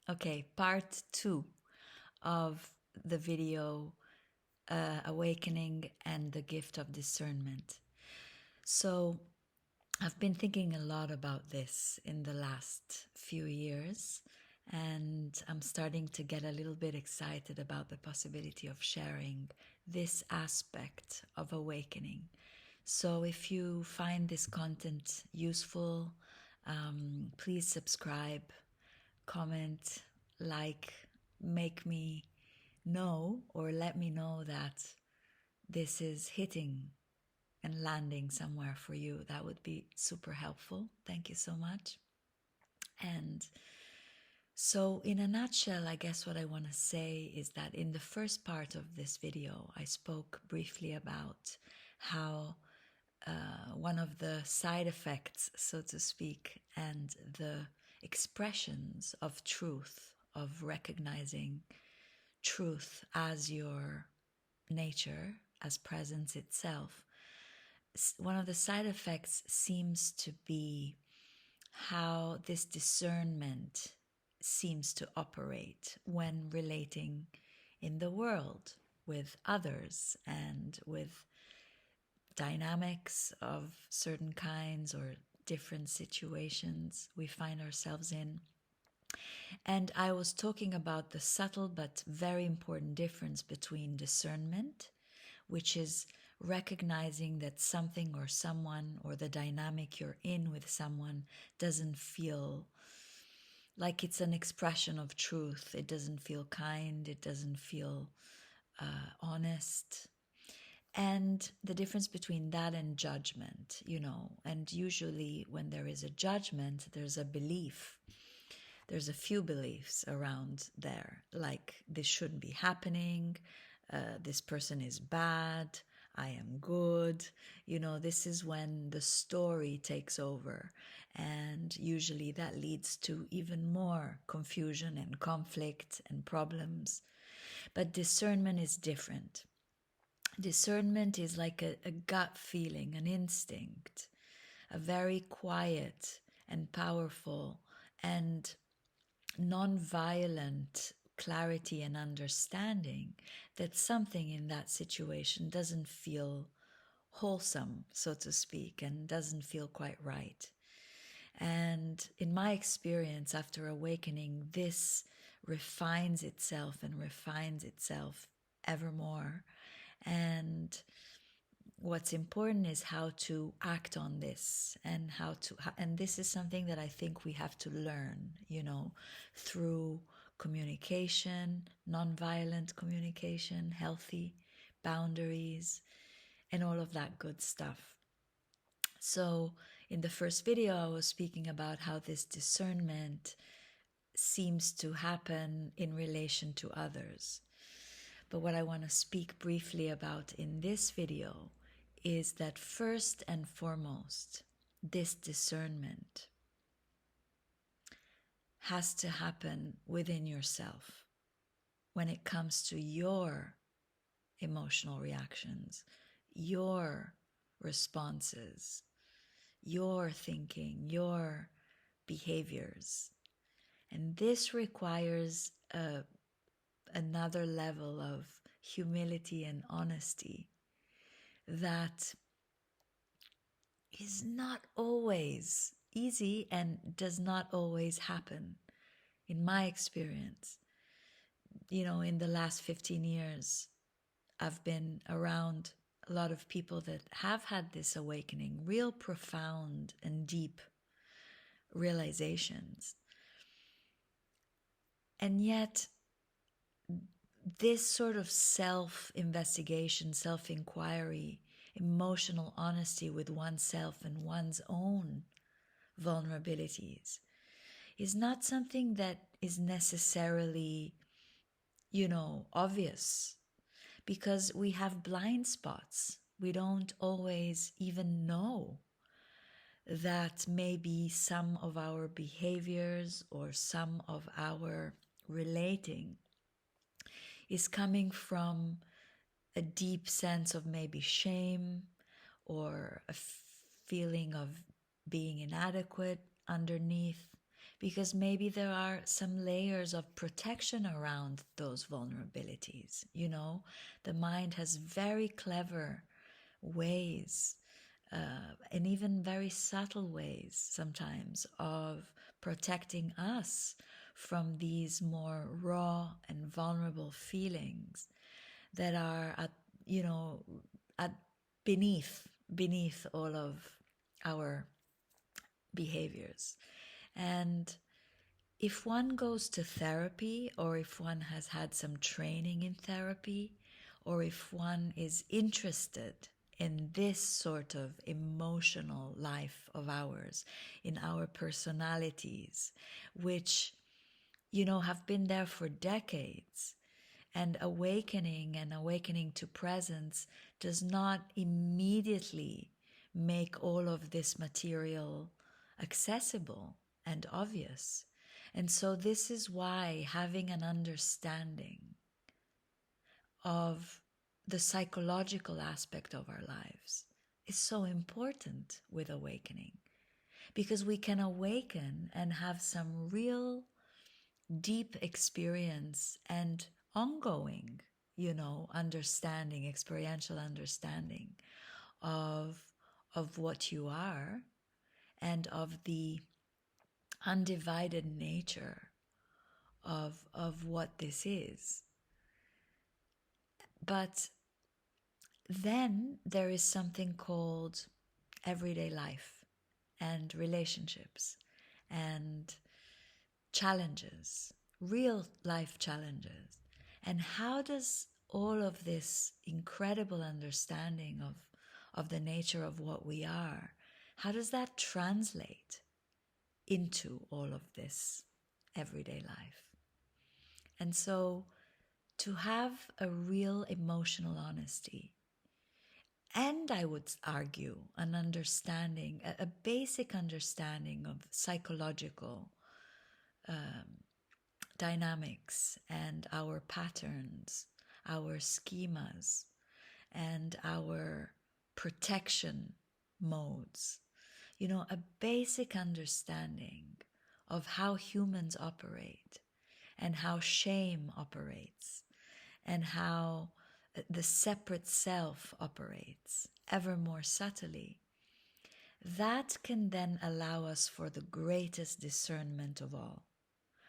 Okay, part 2 of the video Awakening and the Gift of Discernment. So, I've been thinking a lot about this in the last few years, and I'm starting to get a little bit excited about the possibility of sharing this aspect of awakening. So, if you find this content useful, please subscribe, comment, like, make me know or let me know that this is hitting and landing somewhere for you. That would be super helpful. Thank you so much. And so, in a nutshell, I guess what I want to say is that in the first part of this video, I spoke briefly about how one of the side effects, so to speak, and the expressions of truth, of recognizing truth as your nature, as presence itself, one of the side effects seems to be how this discernment seems to operate when relating in the world with others and with dynamics of certain kinds or different situations we find ourselves in. And I was talking about the subtle but very important difference between discernment, which is recognizing that something or someone or the dynamic you're in with someone doesn't feel like it's an expression of truth. It doesn't feel kind. It doesn't feel honest. And the difference between that and judgment, and usually when there is a judgment, there's a belief. There's a few beliefs around there, like this shouldn't be happening, this person is bad, I am good. This is when the story takes over. And usually that leads to even more confusion and conflict and problems. But discernment is different. Discernment is like a gut feeling, an instinct, a very quiet and powerful and non-violent clarity and understanding that something in that situation doesn't feel wholesome, so to speak, and doesn't feel quite right. And in my experience, after awakening, this refines itself and refines itself ever more. And what's important is how to act on this and and this is something that I think we have to learn, through communication, nonviolent communication, healthy boundaries, and all of that good stuff. So in the first video, I was speaking about how this discernment seems to happen in relation to others. But what I want to speak briefly about in this video is that first and foremost, this discernment has to happen within yourself when it comes to your emotional reactions, your responses, your thinking, your behaviors. And this requires another level of humility and honesty that is not always easy and does not always happen, in my experience. In the last 15 years, I've been around a lot of people that have had this awakening, real profound and deep realizations. And yet, this sort of self-investigation, self-inquiry, emotional honesty with oneself and one's own vulnerabilities is not something that is necessarily, obvious, because we have blind spots. We don't always even know that maybe some of our behaviors or some of our relating is coming from a deep sense of maybe shame or a feeling of being inadequate underneath. because maybe there are some layers of protection around those vulnerabilities. You know, the mind has very clever ways, and even very subtle ways sometimes, of protecting us from these more raw and vulnerable feelings that are at, you know, at beneath all of our behaviors. And if one goes to therapy, or if one has had some training in therapy, or if one is interested in this sort of emotional life of ours, in our personalities, which, you know, have been there for decades, and awakening to presence does not immediately make all of this material accessible and obvious. And so this is why having an understanding of the psychological aspect of our lives is so important with awakening, because we can awaken and have some real deep experience and ongoing, you know, understanding, experiential understanding of what you are, and of the undivided nature of what this is. But then there is something called everyday life and relationships and challenges, real life challenges. And how does all of this incredible understanding of the nature of what we are, how does that translate into all of this everyday life? And so to have a real emotional honesty, and I would argue an understanding, a basic understanding of psychological dynamics and our patterns, our schemas, and our protection modes. You know, a basic understanding of how humans operate, and how shame operates, and how the separate self operates ever more subtly. That can then allow us for the greatest discernment of all,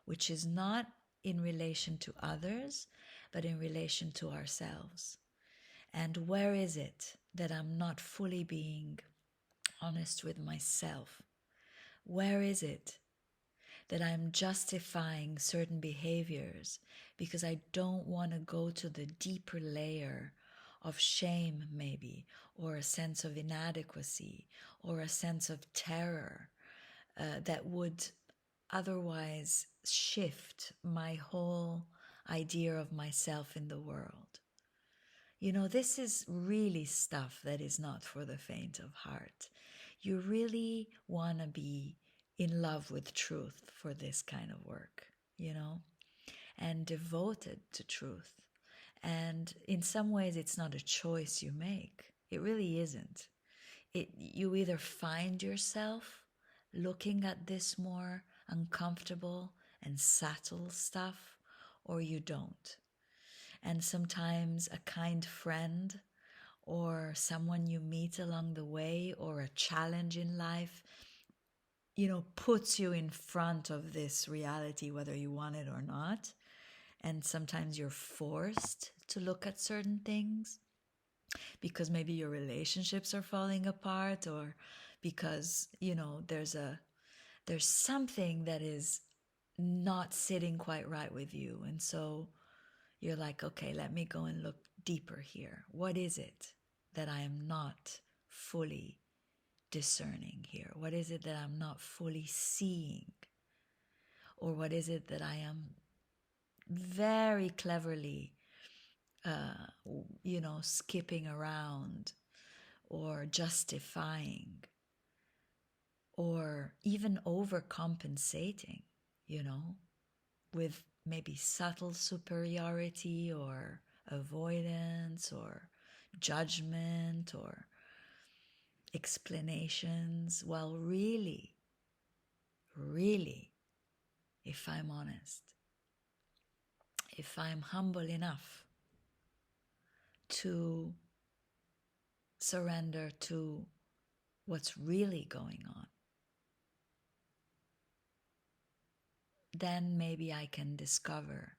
which is not in relation to others, but in relation to ourselves. And where is it that I'm not fully being honest with myself? Where is it that I'm justifying certain behaviors because I don't want to go to the deeper layer of shame, maybe, or a sense of inadequacy, or a sense of terror that would otherwise shift my whole idea of myself in the world. You know, this is really stuff that is not for the faint of heart. You really want to be in love with truth for this kind of work, you know, and devoted to truth. And in some ways, it's not a choice you make. It really isn't. You either find yourself looking at this more uncomfortable and subtle stuff, or you don't. And sometimes a kind friend, or someone you meet along the way, or a challenge in life, you know, puts you in front of this reality, whether you want it or not. And sometimes you're forced to look at certain things because maybe your relationships are falling apart, or because, you know, there's something that is not sitting quite right with you. And so you're like, okay, let me go and look deeper here. What is it that I am not fully discerning here? What is it that I'm not fully seeing? Or what is it that I am very cleverly, skipping around, or justifying, or even overcompensating, you know, with maybe subtle superiority, or avoidance, or judgment, or explanations, while really if I'm honest, if I'm humble enough to surrender to what's really going on, then maybe I can discover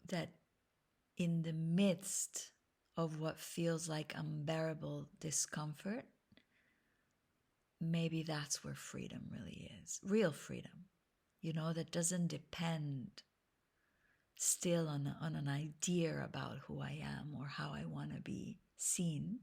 that in the midst of what feels like unbearable discomfort, maybe that's where freedom really is. Real freedom, that doesn't depend still on an idea about who I am or how I want to be seen,